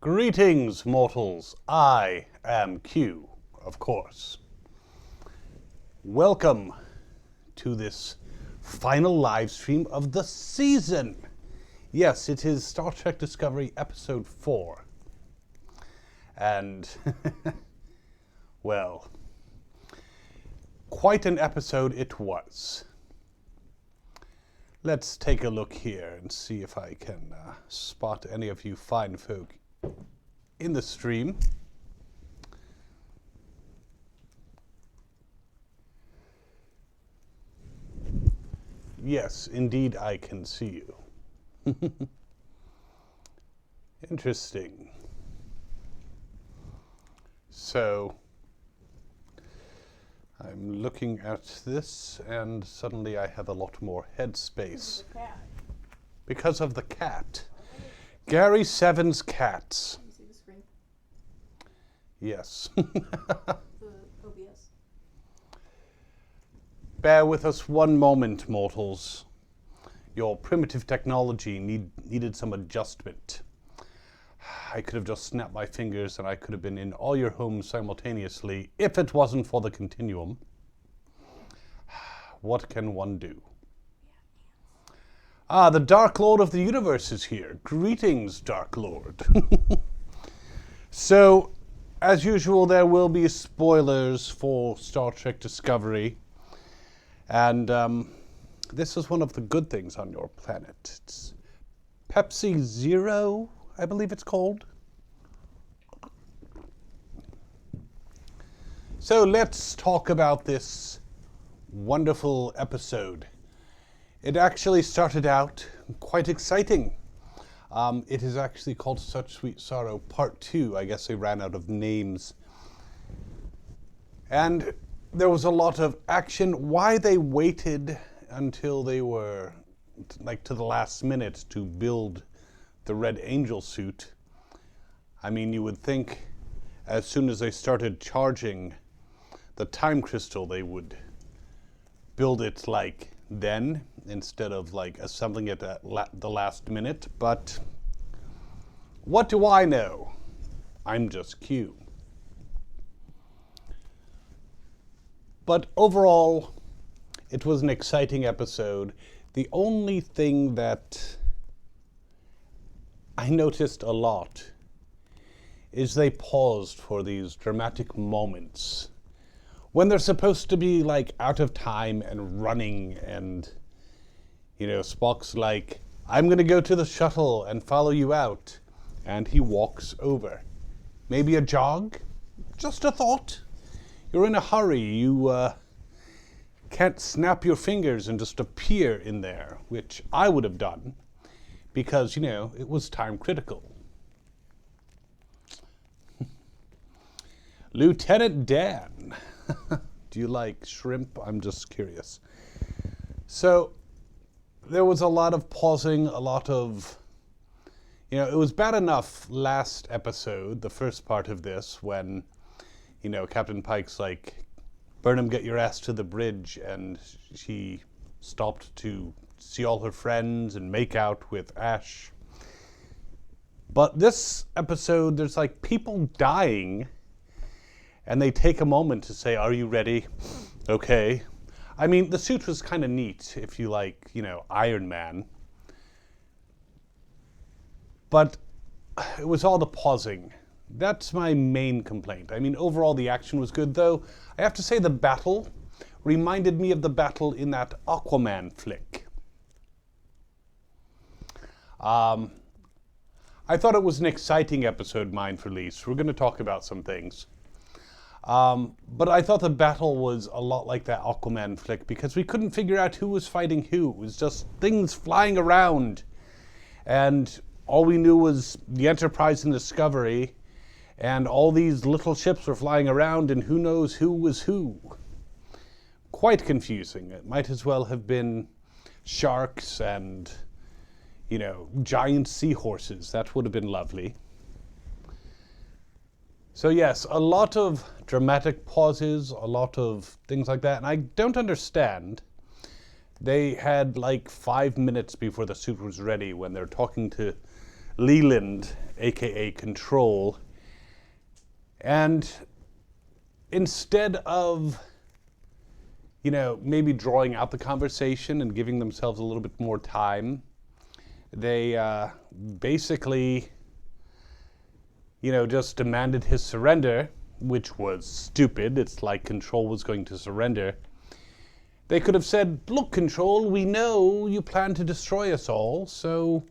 Greetings, mortals. I am Q, of course. Welcome to this final live stream of the season. Yes, it is Star Trek Discovery Episode 4. And, well, quite an episode it was. Let's take a look here and see if I can spot any of you fine folk in the stream. Yes, indeed I can see you. Interesting. So, I'm looking at this and suddenly I have a lot more headspace. Because of the cat. Gary Seven's cats. Can you see the screen? Yes. The OBS. Bear with us one moment, mortals. Your primitive technology needed some adjustment. I could have just snapped my fingers and I could have been in all your homes simultaneously if it wasn't for the continuum. What can one do? Ah, the Dark Lord of the Universe is here. Greetings, Dark Lord. So, as usual, there will be spoilers for Star Trek Discovery. And this is one of the good things on your planet. It's Pepsi Zero, I believe it's called. So let's talk about this wonderful episode. It actually started out quite exciting. It is actually called Such Sweet Sorrow Part 2. I guess they ran out of names. And there was a lot of action. Why they waited until they were like to the last minute to build the Red Angel suit. I mean, you would think as soon as they started charging the time crystal, they would build it like then instead of like assembling it at the last minute. But what do I know? I'm just Q. But overall, it was an exciting episode. The only thing that I noticed a lot is they paused for these dramatic moments when they're supposed to be like out of time and running, and you know, Spock's like, I'm gonna go to the shuttle and follow you out, and he walks over. Maybe a jog? Just a thought. You're in a hurry. You can't snap your fingers and just appear in there, which I would have done because, you know, it was time critical. Lieutenant Dan. Do you like shrimp? I'm just curious. So there was a lot of pausing, a lot of, you know, it was bad enough last episode, the first part of this, when, you know, Captain Pike's like, Burnham, get your ass to the bridge, and she stopped to see all her friends and make out with Ash. But this episode, there's like people dying, and they take a moment to say, are you ready? Okay. I mean, the suit was kind of neat if you like, you know, Iron Man. But it was all the pausing. That's my main complaint. I mean, overall the action was good, though I have to say the battle reminded me of the battle in that Aquaman flick. I thought it was an exciting episode, Mind Release. We're going to talk about some things. But I thought the battle was a lot like that Aquaman flick because we couldn't figure out who was fighting who. It was just things flying around. And all we knew was the Enterprise and Discovery, and all these little ships were flying around, and who knows who was who. Quite confusing. It might as well have been sharks and, you know, giant seahorses. That would have been lovely. So yes, a lot of dramatic pauses, a lot of things like that, and I don't understand. They had like 5 minutes before the suit was ready when they're talking to Leland, aka Control, and instead of, you know, maybe drawing out the conversation and giving themselves a little bit more time, they basically, you know, just demanded his surrender, which was stupid. It's like Control was going to surrender. They could have said, look, Control, we know you plan to destroy us all, so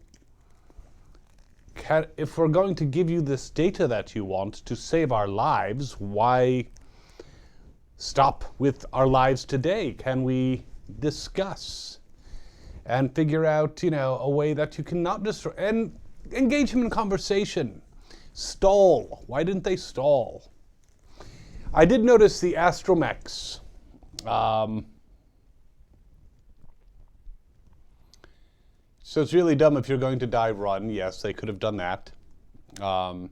if we're going to give you this data that you want to save our lives, why stop with our lives today? Can we discuss and figure out, you know, a way that you cannot destroy, and engage him in conversation? Stall. Why didn't they stall? I did notice the astromechs. So it's really dumb if you're going to die, run. Yes, they could have done that. But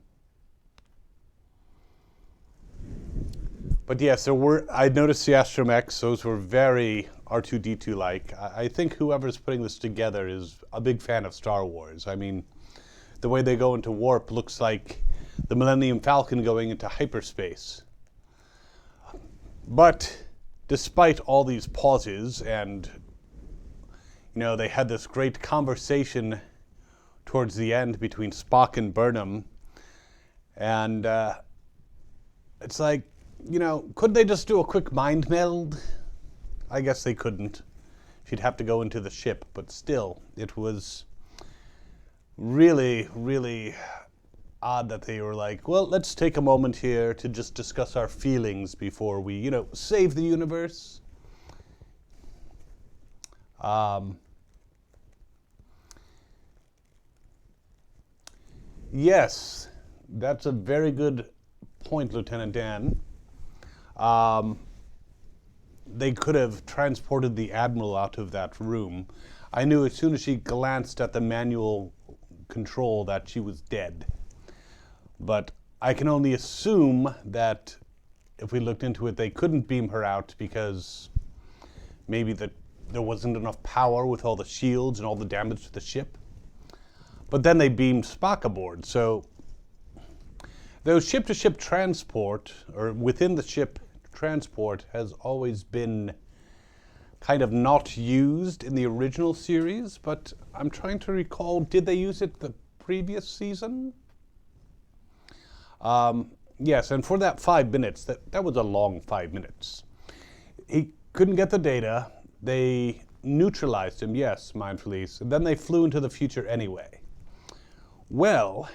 yes, I noticed the astromechs. Those were very R2-D2-like. I think whoever's putting this together is a big fan of Star Wars. I mean, the way they go into warp looks like the Millennium Falcon going into hyperspace. But despite all these pauses and, you know, they had this great conversation towards the end between Spock and Burnham. And it's like, you know, could they just do a quick mind meld? I guess they couldn't. She'd have to go into the ship. But still, it was really, really odd that they were like, well, let's take a moment here to just discuss our feelings before we, you know, save the universe. Yes, that's a very good point, Lieutenant Dan. They could have transported the Admiral out of that room. I knew as soon as she glanced at the manual control that she was dead. But I can only assume that if we looked into it, they couldn't beam her out because maybe there wasn't enough power with all the shields and all the damage to the ship. But then they beamed Spock aboard. So those ship-to-ship transport, or within the ship transport, has always been kind of not used in the original series. But I'm trying to recall, did they use it the previous season? Yes, and for that 5 minutes, that was a long 5 minutes. He couldn't get the data. They neutralized him, yes, mind release. And then they flew into the future anyway. Well,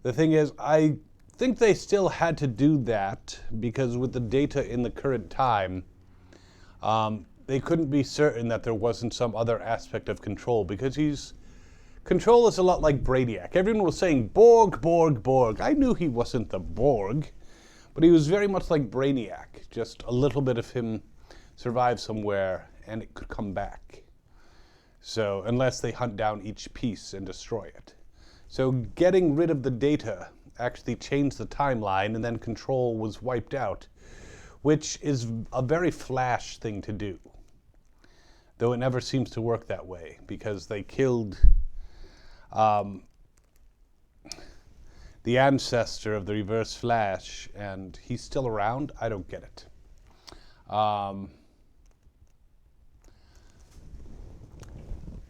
the thing is, I think they still had to do that because with the data in the current time, they couldn't be certain that there wasn't some other aspect of Control because Control is a lot like Brainiac. Everyone was saying, Borg, Borg, Borg. I knew he wasn't the Borg, but he was very much like Brainiac. Just a little bit of him survived somewhere and it could come back. So, unless they hunt down each piece and destroy it. So, getting rid of the data actually changed the timeline and then Control was wiped out, which is a very Flash thing to do. Though it never seems to work that way because they killed the ancestor of the Reverse Flash and he's still around? I don't get it.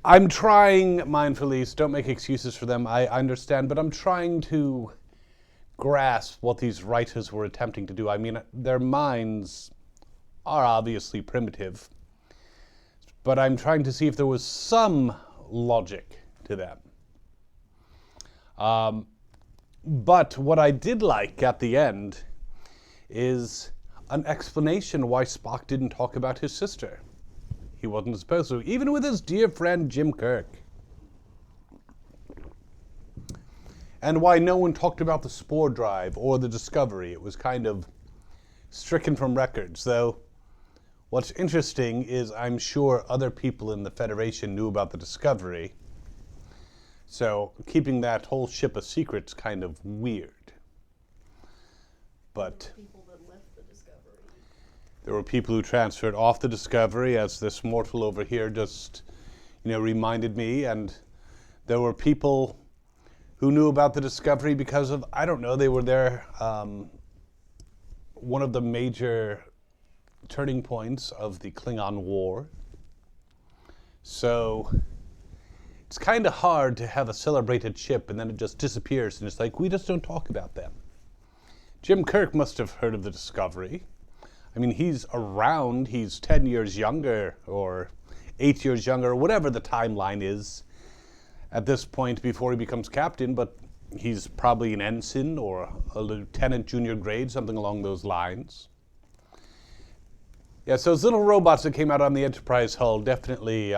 I'm trying, mindfully, don't make excuses for them, I understand, but I'm trying to grasp what these writers were attempting to do. I mean, their minds are obviously primitive, but I'm trying to see if there was some logic to them. But what I did like at the end is an explanation why Spock didn't talk about his sister. He wasn't supposed to, even with his dear friend Jim Kirk. And why no one talked about the Spore Drive or the Discovery. It was kind of stricken from records, though what's interesting is I'm sure other people in the Federation knew about the Discovery. So keeping that whole ship a secret's kind of weird. But People that left the Discovery. there were people who transferred off the Discovery, as this mortal over here just, reminded me, and There were people who knew about the discovery because of, I don't know, they were there. One of the major turning points of the Klingon War. So it's kind of hard to have a celebrated ship and then it just disappears and it's like, we just don't talk about them. Jim Kirk must have heard of the discovery. I mean, he's around, he's 10 years younger or 8 years younger, or whatever the timeline is at this point before he becomes captain, but he's probably an ensign or a lieutenant junior grade, something along those lines. Yeah, so those little robots that came out on the Enterprise hull definitely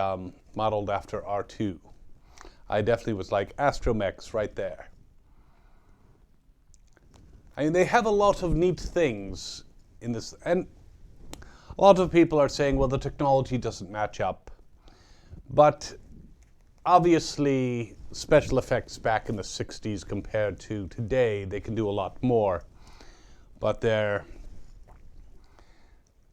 modeled after R2. I definitely was like, astromechs right there. I mean, they have a lot of neat things in this, and a lot of people are saying, well, the technology doesn't match up. But obviously, special effects back in the 60s compared to today, they can do a lot more. But they're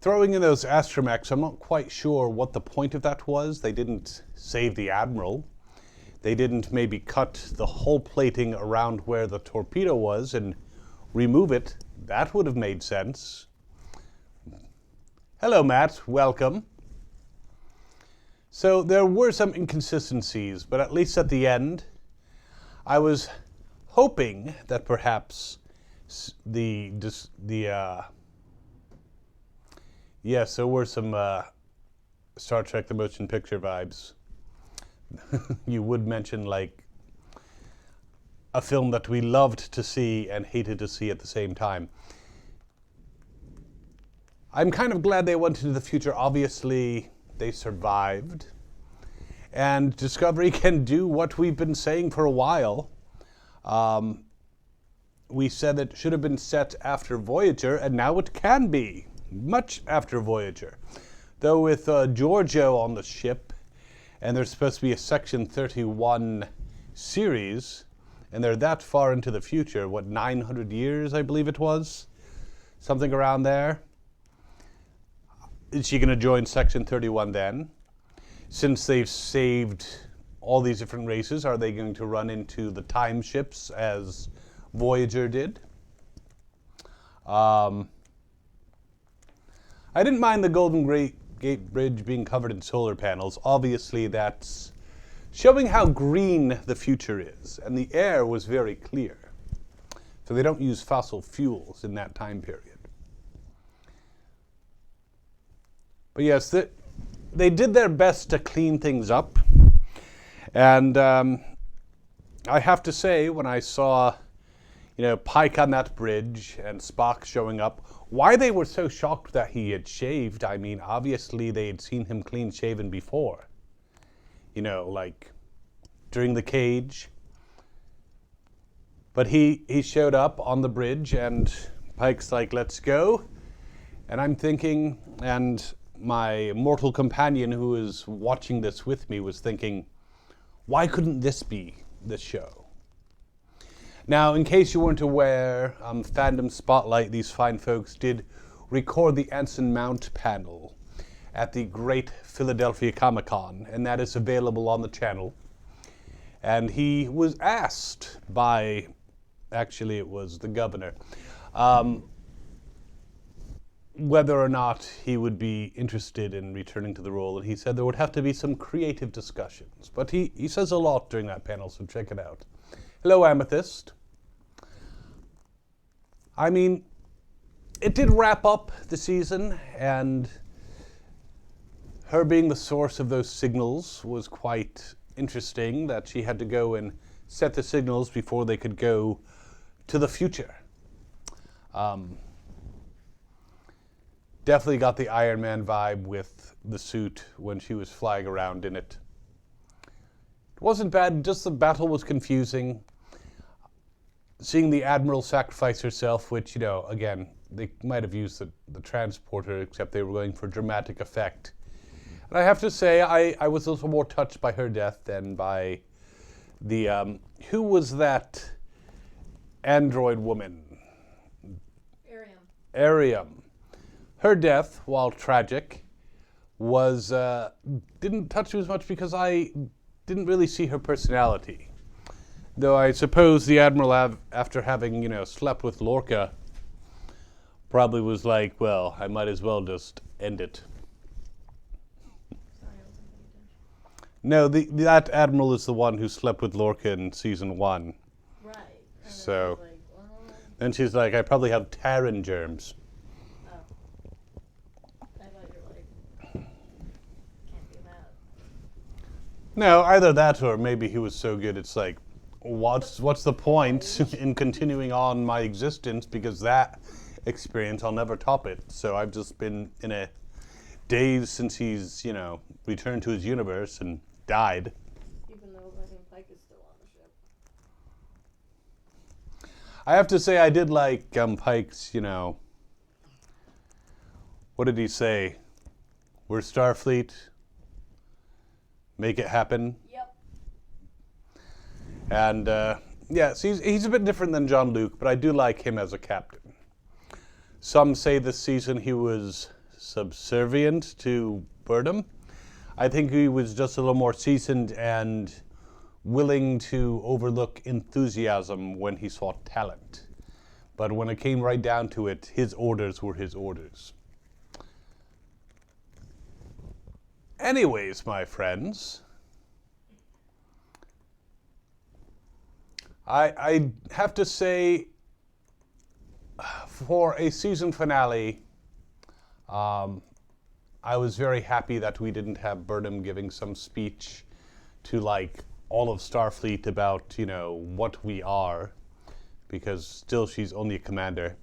throwing in those astromechs. I'm not quite sure what the point of that was. They didn't save the Admiral. They didn't maybe cut the hull plating around where the torpedo was and remove it. That would have made sense. Hello, Matt. Welcome. So there were some inconsistencies, but at least at the end, I was hoping that perhaps yes, there were some Star Trek: The Motion Picture vibes. You would mention like a film that we loved to see and hated to see at the same time. I'm kind of glad they went into the future. Obviously, they survived. And Discovery can do what we've been saying for a while. We said it should have been set after Voyager, and now it can be. Much after Voyager. Though with Giorgio on the ship, and there's supposed to be a Section 31 series, and they're that far into the future, what, 900 years, I believe it was? Something around there. Is she going to join Section 31 then? Since they've saved all these different races, are they going to run into the time ships as Voyager did? I didn't mind the Golden Gate Bridge being covered in solar panels. Obviously, that's showing how green the future is. And the air was very clear. So they don't use fossil fuels in that time period. But yes, they did their best to clean things up. And I have to say, when I saw, Pike on that bridge and Spock showing up, why they were so shocked that he had shaved, I mean, obviously they had seen him clean shaven before. Like during the cage. But he showed up on the bridge and Pike's like, let's go. And I'm thinking, and my mortal companion who is watching this with me was thinking, why couldn't this be the show? Now, in case you weren't aware, Fandom Spotlite, these fine folks, did record the Anson Mount panel at the Great Philadelphia Comic-Con, and that is available on the channel. And he was asked by, actually it was the governor, whether or not he would be interested in returning to the role, and he said there would have to be some creative discussions. But he says a lot during that panel, so check it out. Hello, Amethyst. I mean, it did wrap up the season, and her being the source of those signals was quite interesting, that she had to go and set the signals before they could go to the future. Definitely got the Iron Man vibe with the suit when she was flying around in it. It wasn't bad, just the battle was confusing. Seeing the Admiral sacrifice herself, which, again, they might have used the transporter, except they were going for dramatic effect. And I have to say, I was a little more touched by her death than by the, who was that android woman? Ariam. Her death, while tragic, was didn't touch me as much because I didn't really see her personality. Though I suppose the Admiral, after having, slept with Lorca, probably was like, well, I might as well just end it. Sorry, I wasn't paying attention. No, that Admiral is the one who slept with Lorca in season 1. Right. And So- then I was like, well, Then she's like, I probably have Terran germs. oh. I thought you were like, can't do that. No, either that or maybe he was so good it's like, what's the point in continuing on my existence, because that experience, I'll never top it. So I've just been in a daze since he's, returned to his universe and died. Even though I think Pike is still on the ship. I have to say I did like Pike's, what did he say? We're Starfleet. Make it happen. Yep. And yes, he's a bit different than Jean-Luc, but I do like him as a captain. Some say this season he was subservient to Burnham. I think he was just a little more seasoned and willing to overlook enthusiasm when he saw talent. But when it came right down to it, his orders were his orders. Anyways, my friends, I have to say, for a season finale, I was very happy that we didn't have Burnham giving some speech to all of Starfleet about, what we are, because still she's only a commander.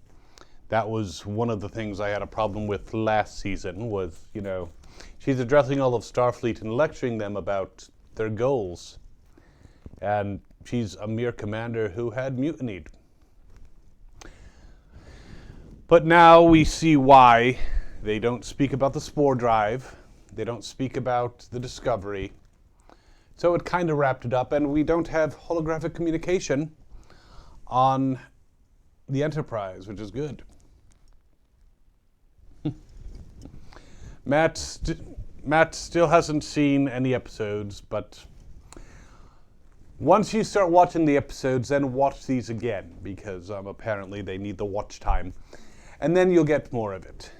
That was one of the things I had a problem with last season was, she's addressing all of Starfleet and lecturing them about their goals. And she's a mere commander who had mutinied. But now we see why. They don't speak about the spore drive. They don't speak about the Discovery. So it kind of wrapped it up, and we don't have holographic communication on the Enterprise, which is good. Matt still hasn't seen any episodes, but once you start watching the episodes, then watch these again, because apparently they need the watch time. And then you'll get more of it.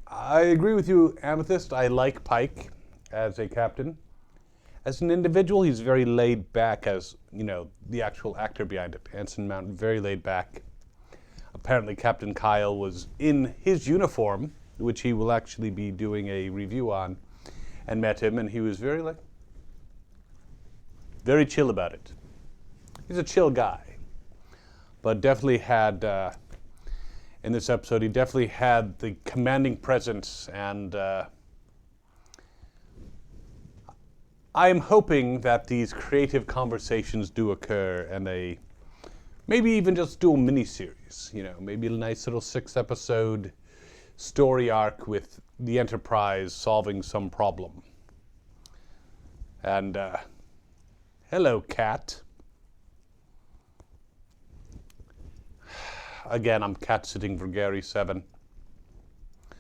I agree with you, Amethyst. I like Pike as a captain. As an individual, he's very laid back as, the actual actor behind it. Anson Mount, very laid back. Apparently Captain Kyle was in his uniform, which he will actually be doing a review on, and met him, and he was very chill about it. He's a chill guy. But definitely had, in this episode, he definitely had the commanding presence, and I am hoping that these creative conversations do occur, and maybe even just do a mini-series, maybe a nice little 6-episode story arc with the Enterprise solving some problem. And, hello, Cat. Again, I'm cat-sitting for Gary 7. I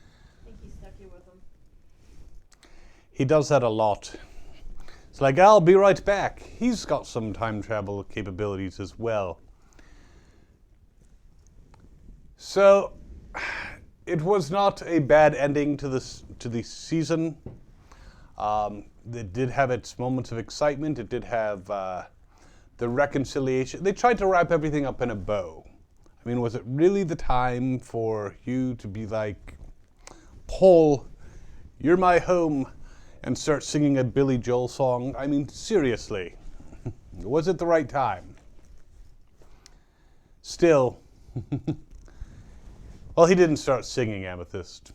think he stuck you with him. He does that a lot. It's like, I'll be right back. He's got some time travel capabilities as well. So, it was not a bad ending to the season. It did have its moments of excitement. It did have the reconciliation. They tried to wrap everything up in a bow. I mean, was it really the time for Hugh to be like, Paul, you're my home, and start singing a Billy Joel song? I mean, seriously, was it the right time? Still, well, he didn't start singing Amethyst,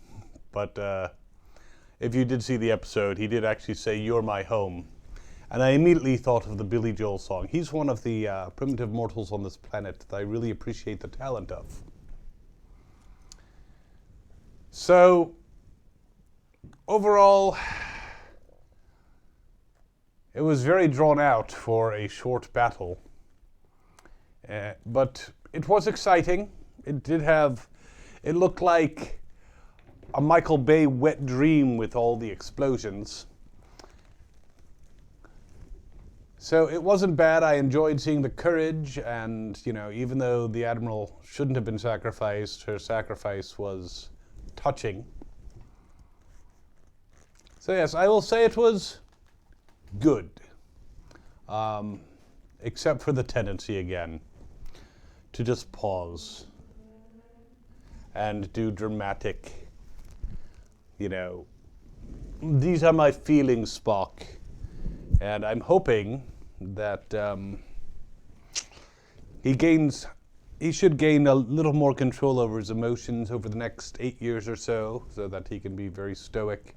but if you did see the episode, he did actually say, you're my home. And I immediately thought of the Billy Joel song. He's one of the primitive mortals on this planet that I really appreciate the talent of. So, overall, it was very drawn out for a short battle. But it was exciting. It looked like a Michael Bay wet dream with all the explosions. So it wasn't bad. I enjoyed seeing the courage, and even though the Admiral shouldn't have been sacrificed, her sacrifice was touching. So yes, I will say it was good. Except for the tendency again to just pause and do dramatic, these are my feelings, Spock. And I'm hoping that he should gain a little more control over his emotions over the next 8 years or so that he can be very stoic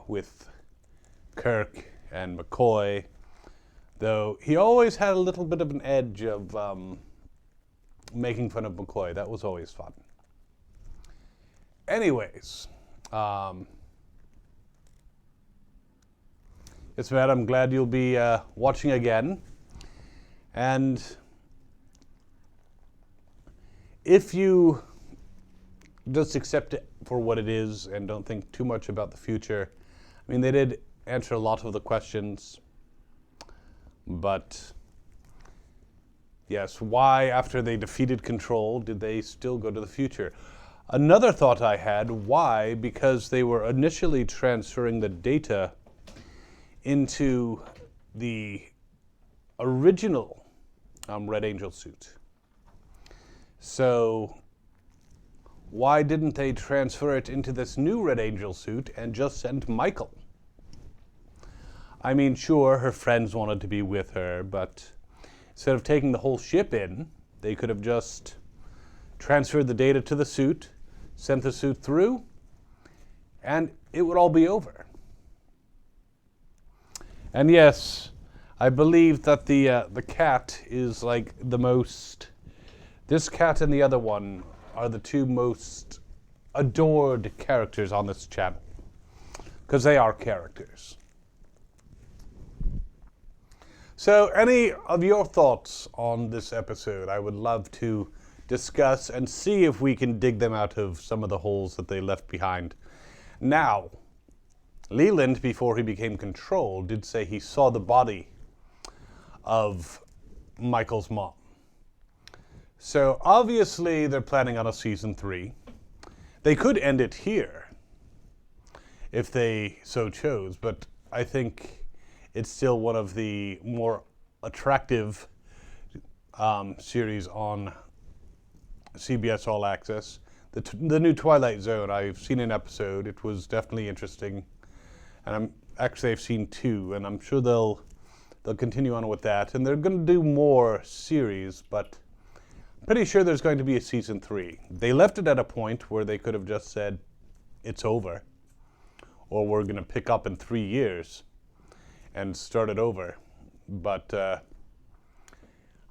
with Kirk and McCoy. Though he always had a little bit of an edge of making fun of McCoy. That was always fun. Anyways, yes, Matt, I'm glad you'll be watching again. And if you just accept it for what it is and don't think too much about the future, I mean, they did answer a lot of the questions. But yes, why, after they defeated Control, did they still go to the future? Another thought I had, why? Because they were initially transferring the data into the original Red Angel suit. So why didn't they transfer it into this new Red Angel suit and just send Michael? I mean, sure, her friends wanted to be with her, but instead of taking the whole ship in, they could have just transferred the data to the suit, sent the suit through, and it would all be over. And yes, I believe that the cat is like the most... This cat and the other one are the two most adored characters on this channel, because they are characters. So any of your thoughts on this episode, I would love to discuss and see if we can dig them out of some of the holes that they left behind. Now, Leland, before he became Control, did say he saw the body of Michael's mom. So obviously they're planning on a season 3. They could end it here if they so chose, but I think it's still one of the more attractive series on CBS All Access. The new Twilight Zone, I've seen an episode. It was definitely interesting. And I've seen 2, and I'm sure they'll continue on with that. And they're going to do more series, but I'm pretty sure there's going to be a season 3. They left it at a point where they could have just said, it's over, or we're going to pick up in 3 years and start it over. But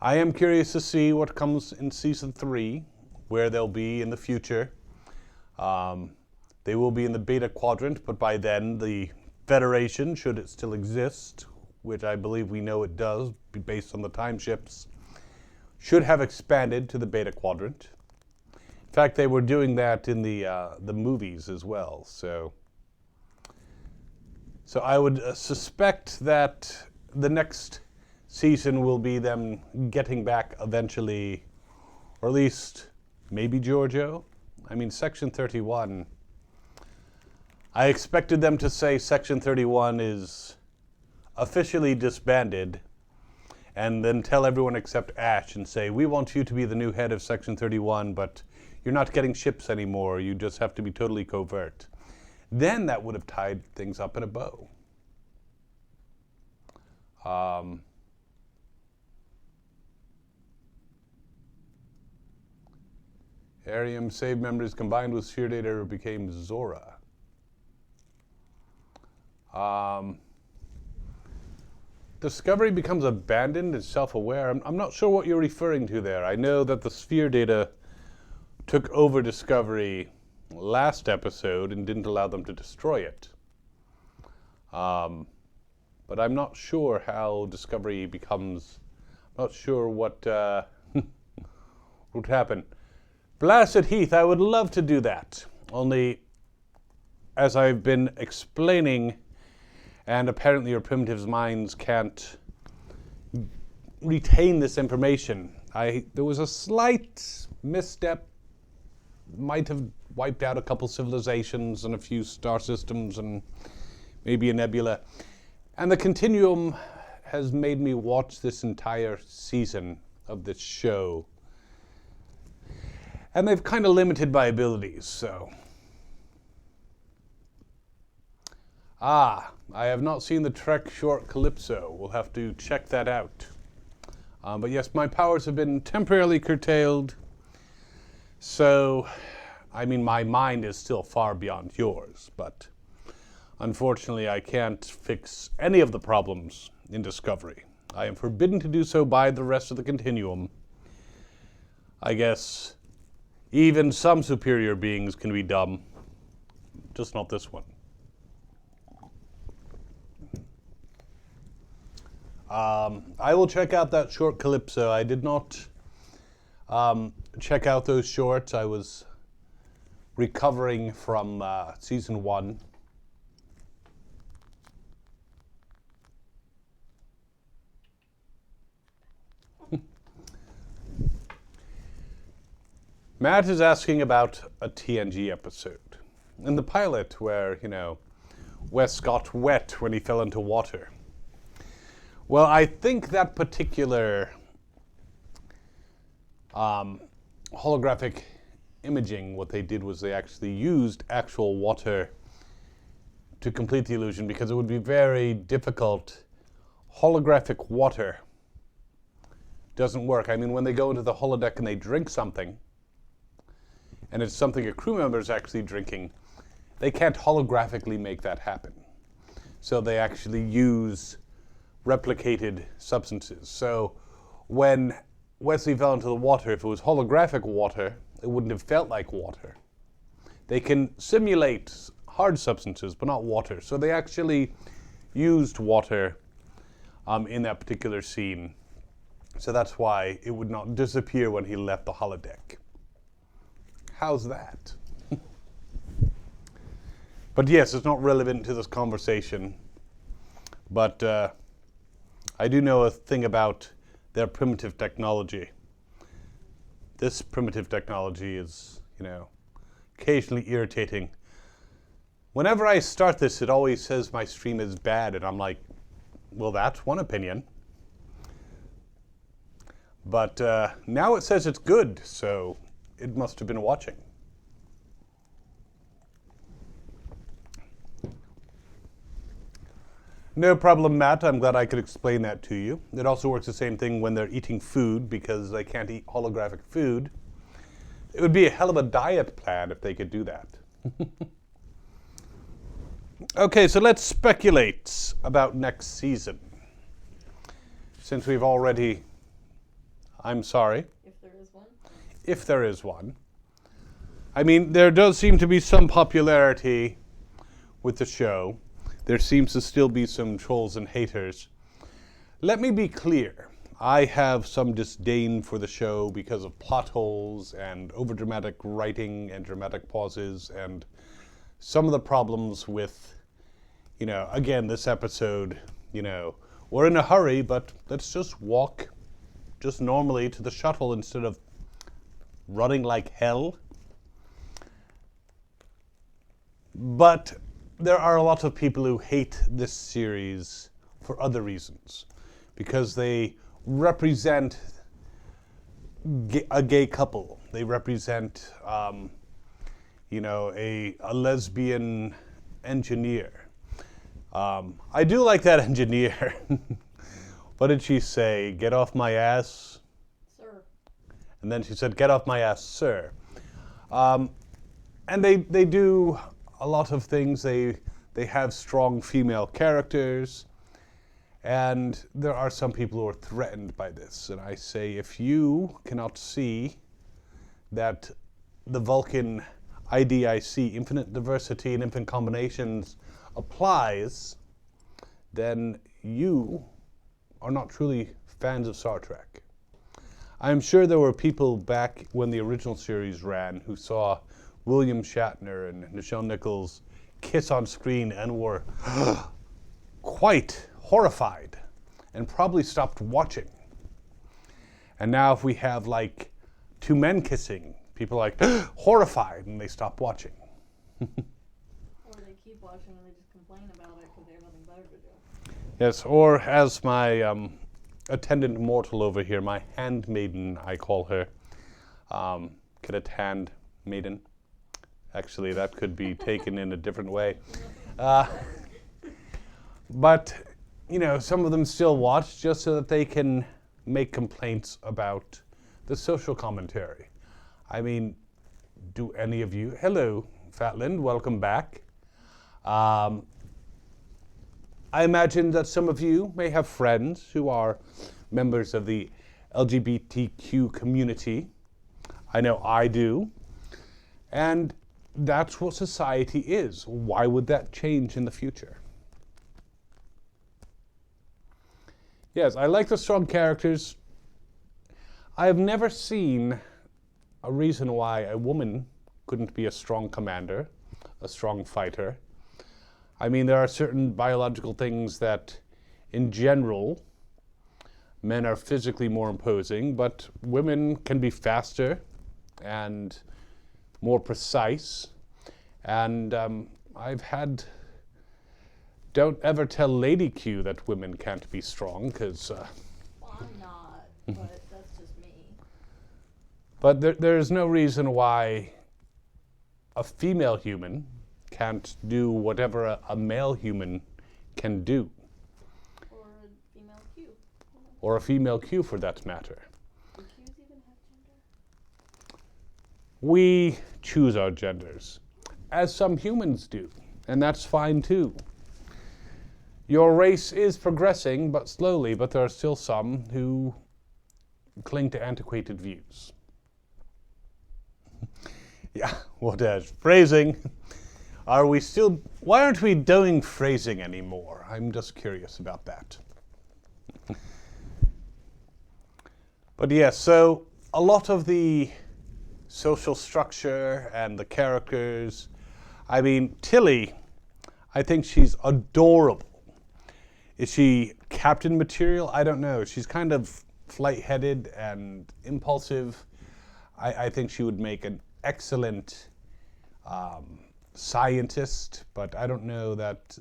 I am curious to see what comes in season 3, where they'll be in the future. They will be in the Beta Quadrant, but by then the Federation, should it still exist, which I believe we know it does, based on the time ships, should have expanded to the Beta Quadrant. In fact, they were doing that in the movies as well. So I would suspect that the next season will be them getting back eventually, or at least maybe Giorgio. I mean, Section 31, I expected them to say Section 31 is officially disbanded, and then tell everyone except Ash and say, we want you to be the new head of Section 31, but you're not getting ships anymore, you just have to be totally covert. Then that would have tied things up in a bow. Arium save members combined with Sphere data became Zora. Discovery becomes abandoned and self-aware. I'm not sure what you're referring to there. I know that the Sphere data took over Discovery last episode and didn't allow them to destroy it. But I'm not sure how Discovery becomes... I'm not sure what would happen. Blasted Heath, I would love to do that. Only, as I've been explaining And apparently your primitives' minds can't retain this information. There was a slight misstep, might have wiped out a couple civilizations and a few star systems and maybe a nebula. And the continuum has made me watch this entire season of this show. And they've kind of limited my abilities, so. I have not seen the Trek short Calypso. We'll have to check that out. But yes, my powers have been temporarily curtailed. So, I mean, my mind is still far beyond yours, but unfortunately I can't fix any of the problems in Discovery. I am forbidden to do so by the rest of the continuum. I guess even some superior beings can be dumb, just not this one. I will check out that short Calypso. I did not check out those shorts. I was recovering from season 1. Matt is asking about a TNG episode. In the pilot where, Wes got wet when he fell into water. Well, I think that particular holographic imaging, what they did was they actually used actual water to complete the illusion because it would be very difficult. Holographic water doesn't work. I mean, when they go into the holodeck and they drink something, and it's something a crew member is actually drinking, they can't holographically make that happen. So they actually use replicated substances. So when Wesley fell into the water, if it was holographic water, it wouldn't have felt like water. They can simulate hard substances, but not water. So they actually used water in that particular scene. So that's why it would not disappear when he left the holodeck. How's that? But yes, it's not relevant to this conversation. But I do know a thing about their primitive technology. This primitive technology is, occasionally irritating. Whenever I start this, it always says my stream is bad, and I'm like, well, that's one opinion. But now it says it's good, so it must have been watching. No problem, Matt. I'm glad I could explain that to you. It also works the same thing when they're eating food because they can't eat holographic food. It would be a hell of a diet plan if they could do that. Okay, so let's speculate about next season. Since we've already... I'm sorry. If there is one. If there is one. I mean, there does seem to be some popularity with the show. There seems to still be some trolls and haters. Let me be clear. I have some disdain for the show because of plot holes and overdramatic writing and dramatic pauses and some of the problems with, again, this episode, we're in a hurry, but let's just walk just normally to the shuttle instead of running like hell. But there are a lot of people who hate this series for other reasons, because they represent a gay couple. They represent, a lesbian engineer. I do like that engineer. What did she say? Get off my ass? Sir. And then she said, get off my ass, sir. And they do a lot of things. They have strong female characters. And there are some people who are threatened by this. And I say, if you cannot see that the Vulcan IDIC, infinite diversity and infinite combinations, applies, then you are not truly fans of Star Trek. I'm sure there were people back when the original series ran who saw William Shatner and Nichelle Nichols kiss on screen and were quite horrified and probably stopped watching. And now if we have like two men kissing, people are like horrified and they stop watching. Or they keep watching and they just complain about it because they have nothing better to do. Yes, or as my attendant mortal over here, my handmaiden, I call her, cadet hand maiden. Actually, that could be taken in a different way. But, you know, some of them still watch just so that they can make complaints about the social commentary. I mean, do any of you, hello, Fatland, welcome back. I imagine that some of you may have friends who are members of the LGBTQ community. I know I do. And that's what society is. Why would that change in the future? Yes, I like the strong characters. I have never seen a reason why a woman couldn't be a strong commander, a strong fighter. I mean, there are certain biological things that, in general, men are physically more imposing, but women can be faster and more precise. And I've had... Don't ever tell Lady Q that women can't be strong, because... Well, I'm not, but that's just me. But there's no reason why a female human can't do whatever a male human can do. Or a female Q. Or a female Q, for that matter. Do Qs even have gender? We choose our genders, as some humans do, and that's fine too. Your race is progressing, but slowly, but there are still some who cling to antiquated views. Yeah, what is phrasing? Are we still... Why aren't we doing phrasing anymore? I'm just curious about that. But yes, so a lot of the social structure and the characters, I mean, Tilly, I think she's adorable. Is she captain material? I don't know. She's kind of flight-headed and impulsive. I think she would make an excellent scientist, but I don't know that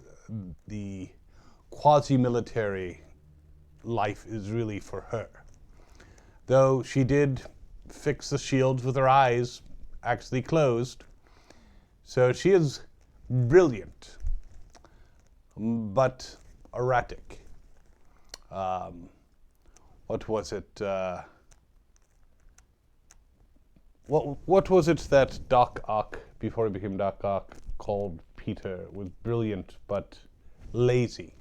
the quasi-military life is really for her. Though she did fix the shields with her eyes actually closed. So she is brilliant, but erratic. What was it? What was it that Doc Ock, before he became Doc Ock, called Peter? Was brilliant but lazy.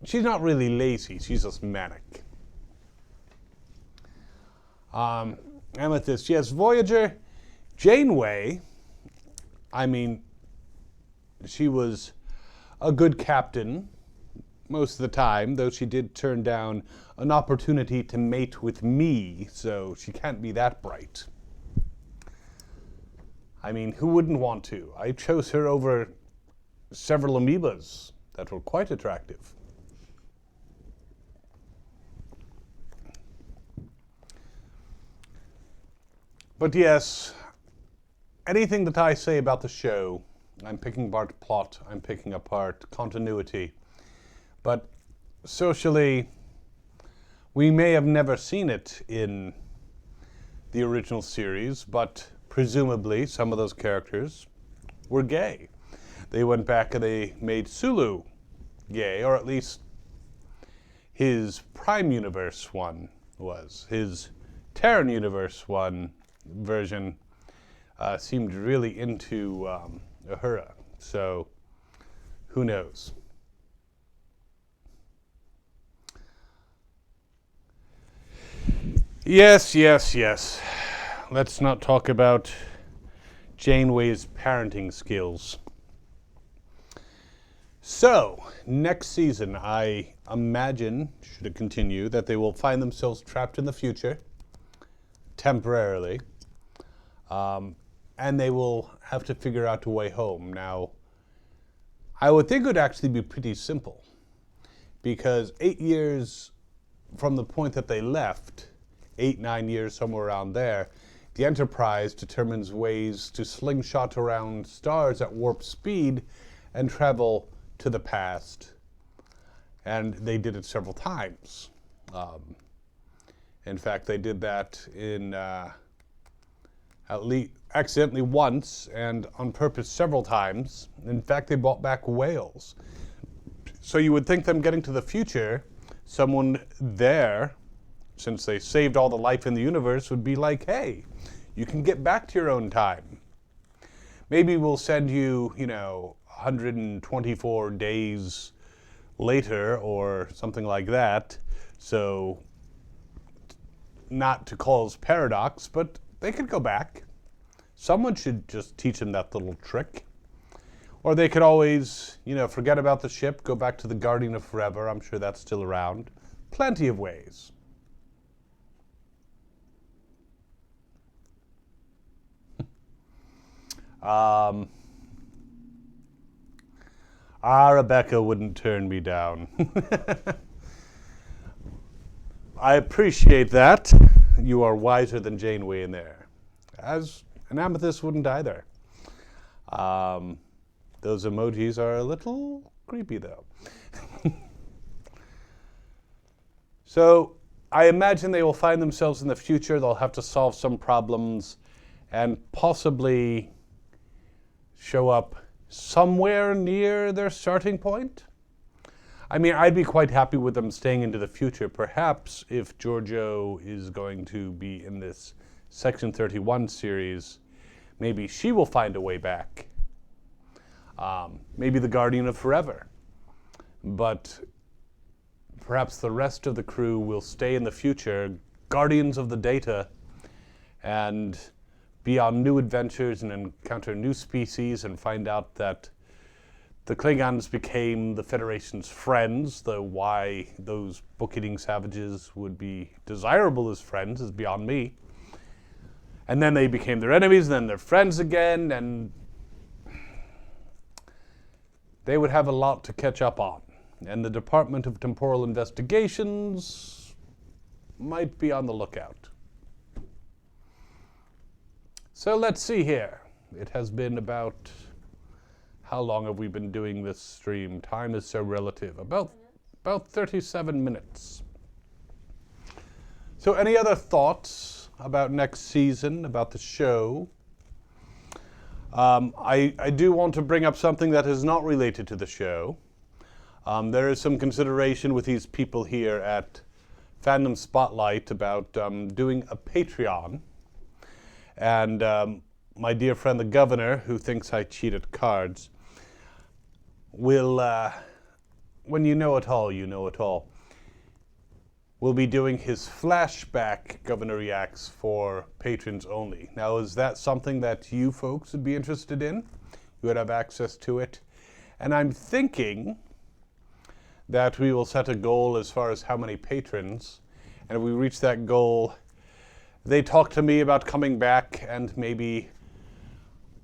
She's not really lazy. She's just manic. Amethyst, yes. Voyager, Janeway. I mean, she was a good captain most of the time, though she did turn down an opportunity to mate with me, so she can't be that bright. I mean, who wouldn't want to? I chose her over several amoebas that were quite attractive. But yes, anything that I say about the show, I'm picking apart plot, I'm picking apart continuity. But socially, we may have never seen it in the original series, but presumably some of those characters were gay. They went back and they made Sulu gay, or at least his Prime Universe one was. His Terran Universe one version seemed really into Uhura, so who knows? Yes. Let's not talk about Janeway's parenting skills. So, next season, I imagine, should it continue, that they will find themselves trapped in the future, temporarily, and they will have to figure out a way home. Now, I would think it would actually be pretty simple, because 8 years from the point that they left, 8, 9 years, somewhere around there, the Enterprise determines ways to slingshot around stars at warp speed and travel to the past. And they did it several times. In fact, they did that in at least accidentally once and on purpose several times. In fact, they brought back whales. So you would think them getting to the future, someone there, since they saved all the life in the universe, would be like, hey, you can get back to your own time. Maybe we'll send you, 124 days later or something like that. So not to cause paradox, but they could go back. Someone should just teach them that little trick. Or they could always, forget about the ship, go back to the Guardian of Forever. I'm sure that's still around. Plenty of ways. Rebecca wouldn't turn me down. I appreciate that. You are wiser than Janeway in there. As an Amethyst wouldn't either. Those emojis are a little creepy, though. So I imagine they will find themselves in the future. They'll have to solve some problems and possibly show up somewhere near their starting point. I mean, I'd be quite happy with them staying into the future. Perhaps if Giorgio is going to be in this Section 31 series, maybe she will find a way back. Maybe the Guardian of Forever. But perhaps the rest of the crew will stay in the future, guardians of the data, and be on new adventures and encounter new species and find out that the Klingons became the Federation's friends, though why those book-eating savages would be desirable as friends is beyond me. And then they became their enemies, and then their friends again, and they would have a lot to catch up on. And the Department of Temporal Investigations might be on the lookout. So let's see here. It has been about, how long have we been doing this stream? Time is so relative. About 37 minutes. So any other thoughts about next season, about the show? I do want to bring up something that is not related to the show. There is some consideration with these people here at Fandom Spotlite about doing a Patreon. And my dear friend the governor, who thinks I cheat at cards, will, when you know it all, you know it all, will be doing his flashback Governor Reacts for patrons only. Now, is that something that you folks would be interested in? You would have access to it. And I'm thinking that we will set a goal as far as how many patrons, and if we reach that goal, they talk to me about coming back, and maybe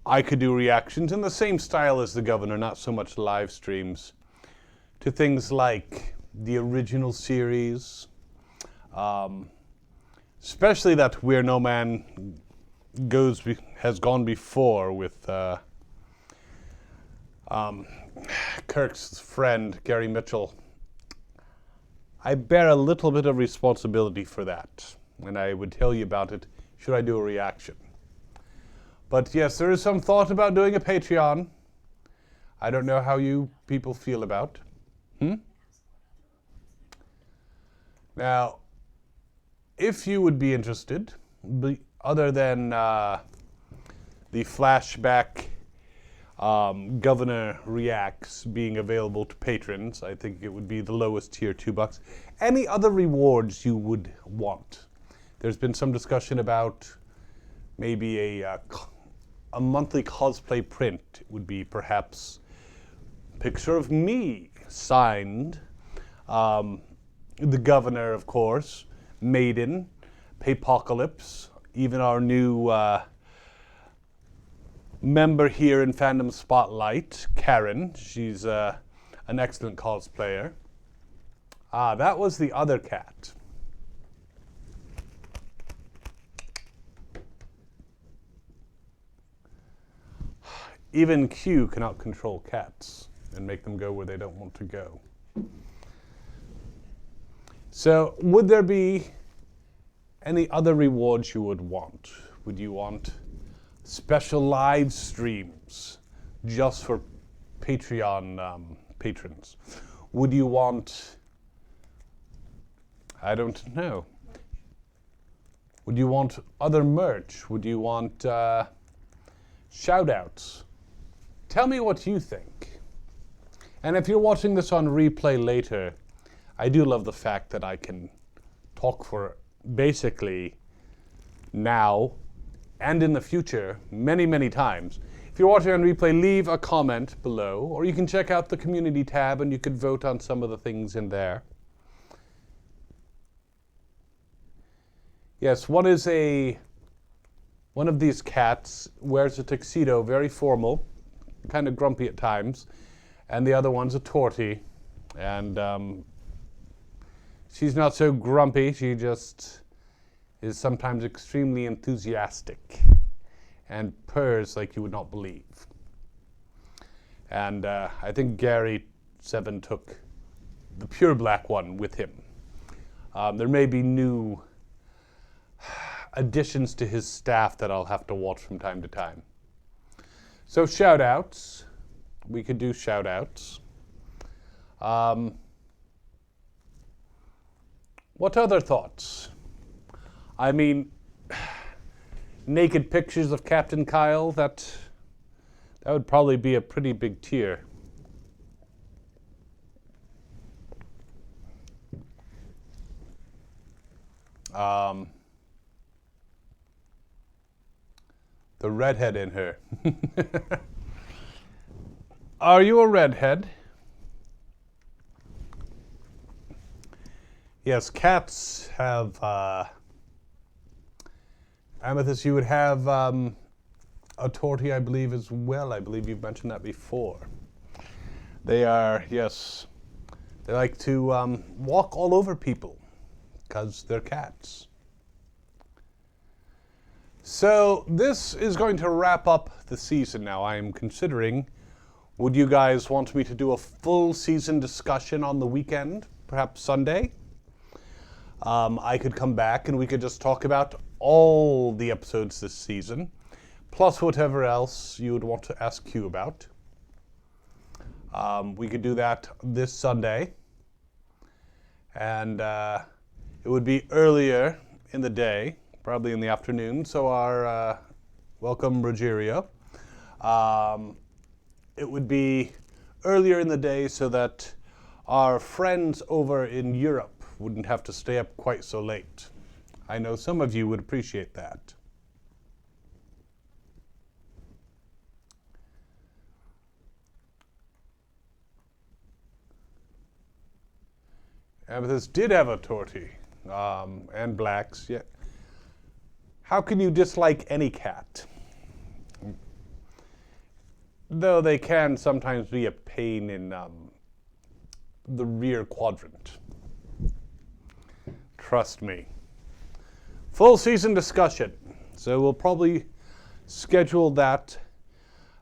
I could do reactions in the same style as the governor, not so much live streams, to things like the original series, especially that Where No Man has gone before with Kirk's friend, Gary Mitchell. I bear a little bit of responsibility for that, and I would tell you about it should I do a reaction. But yes, there is some thought about doing a Patreon. I don't know how you people feel about. Now, if you would be interested, other than the flashback Governor Reacts being available to patrons, I think it would be the lowest tier, $2. Any other rewards you would want? There's been some discussion about maybe a monthly cosplay print would be perhaps a picture of me signed, the governor, of course, Maiden, Paypocalypse, even our new member here in Fandom Spotlight, Karen. She's an excellent cosplayer. That was the other cat. Even Q cannot control cats and make them go where they don't want to go. So, would there be any other rewards you would want? Would you want special live streams just for Patreon patrons? Would you want, I don't know. Would you want other merch? Would you want shout-outs? Tell me what you think. And if you're watching this on replay later, I do love the fact that I can talk for basically now and in the future many, many times. If you're watching on replay, leave a comment below, or you can check out the community tab and you could vote on some of the things in there. Yes, one of these cats wears a tuxedo, very formal, kind of grumpy at times, and the other one's a tortie, and she's not so grumpy, she just is sometimes extremely enthusiastic and purrs like you would not believe. And I think Gary Seven took the pure black one with him. There may be new additions to his staff that I'll have to watch from time to time. So shout outs. We could do shout outs. What other thoughts? I mean, naked pictures of Captain Kyle, that would probably be a pretty big tier. The redhead in her. Are you a redhead? Yes, cats have, Amethyst, you would have a tortie, I believe, as well. I believe you've mentioned that before. They are, yes, they like to walk all over people because they're cats. So this is going to wrap up the season now. I am considering, would you guys want me to do a full season discussion on the weekend, perhaps Sunday? I could come back and we could just talk about all the episodes this season, plus whatever else you would want to ask Q about. We could do that this Sunday, and it would be earlier in the day, probably in the afternoon, so our welcome Rogerio. It would be earlier in the day so that our friends over in Europe wouldn't have to stay up quite so late. I know some of you would appreciate that. Amethyst did have a tortie, and blacks, yeah. How can you dislike any cat? Though they can sometimes be a pain in the rear quadrant. Trust me. Full season discussion. So we'll probably schedule that.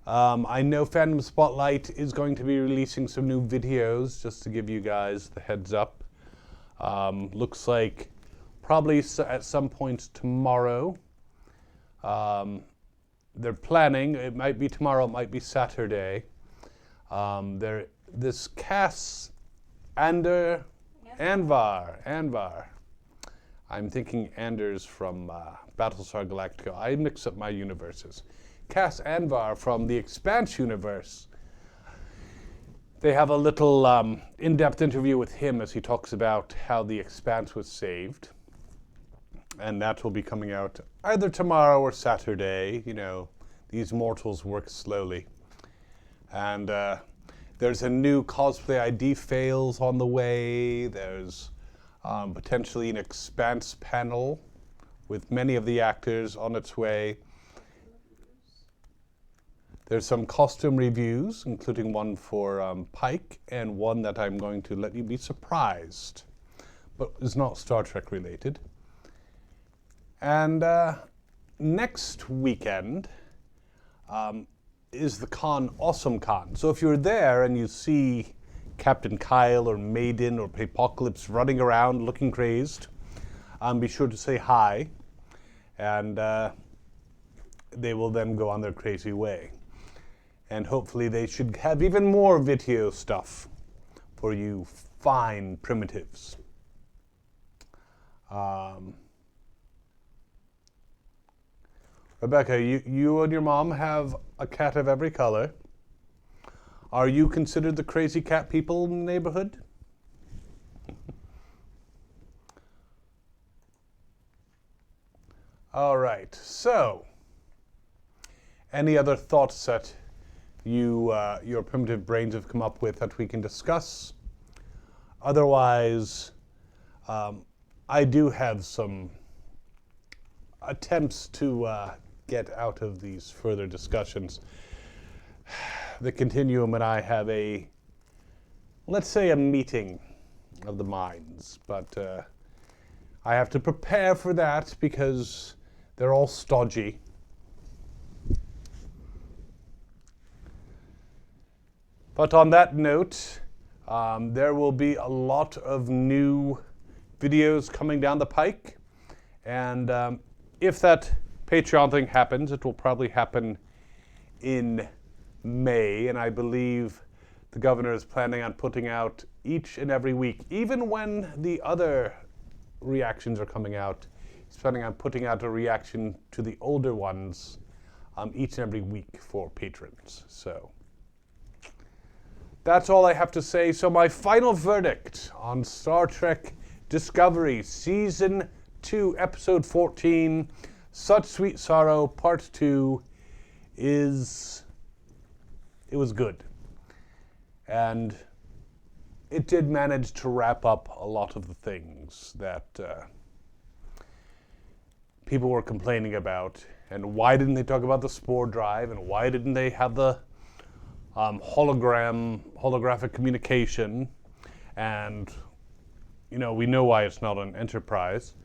I know Fandom Spotlight is going to be releasing some new videos, just to give you guys the heads up. Looks like probably at some point tomorrow. They're planning, it might be tomorrow, it might be Saturday. This Cass Anvar. I'm thinking Anders from Battlestar Galactica. I mix up my universes. Cass Anvar from the Expanse universe. They have a little in-depth interview with him as he talks about how the Expanse was saved. And that will be coming out either tomorrow or Saturday. You know, these mortals work slowly. And there's a new cosplay ID fails on the way. There's potentially an Expanse panel with many of the actors on its way. There's some costume reviews, including one for Pike and one that I'm going to let you be surprised, but is not Star Trek related. And next weekend is the con, Awesome Con. So if you're there and you see Captain Kyle or Maiden or Apocalypse running around looking crazed, be sure to say hi, and they will then go on their crazy way. And hopefully they should have even more video stuff for you fine primitives. Rebecca, you and your mom have a cat of every color. Are you considered the crazy cat people in the neighborhood? All right, so any other thoughts that your primitive brains have come up with that we can discuss? Otherwise, I do have some attempts to get out of these further discussions. The Continuum and I have let's say a meeting of the minds, but I have to prepare for that because they're all stodgy. But on that note, there will be a lot of new videos coming down the pike. And if that Patreon thing happens, it will probably happen in May. And I believe the governor is planning on putting out each and every week, even when the other reactions are coming out. He's planning on putting out a reaction to the older ones each and every week for patrons. So that's all I have to say. So my final verdict on Star Trek Discovery, Season 2, Episode 14, Such Sweet Sorrow, Part 2, is it was good. And it did manage to wrap up a lot of the things that people were complaining about. And why didn't they talk about the spore drive? And why didn't they have the holographic communication? And, you know, we know why it's not an Enterprise.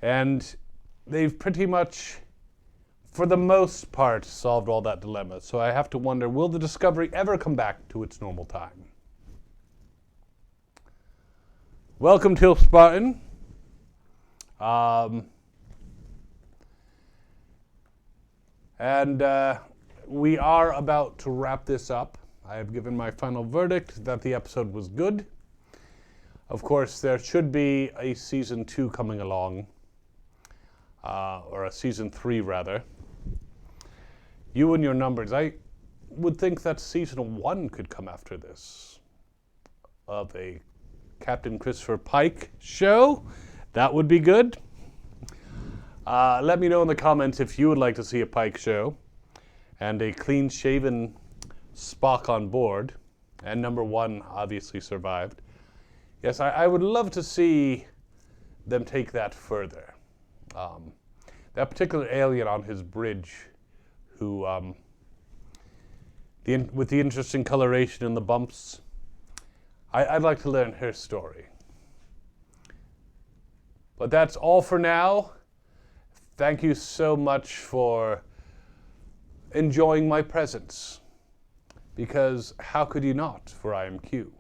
And they've pretty much, for the most part, solved all that dilemma. So I have to wonder, will the Discovery ever come back to its normal time? Welcome to Spartan. We are about to wrap this up. I have given my final verdict that the episode was good. Of course, there should be a Season 2 coming along, or a Season 3 rather. You and your numbers, I would think that Season 1 could come after this, of a Captain Christopher Pike show. That would be good. Let me know in the comments if you would like to see a Pike show and a clean-shaven Spock on board. And number 1 obviously survived. Yes, I would love to see them take that further. That particular alien on his bridge who, with the interesting coloration in the bumps, I'd like to learn her story. But that's all for now. Thank you so much for enjoying my presence, because how could you not, for I am Q.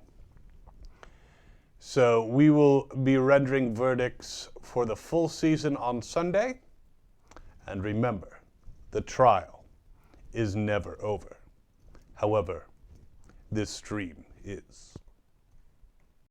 So we will be rendering verdicts for the full season on Sunday, and remember, the trial is never over. However, this stream is.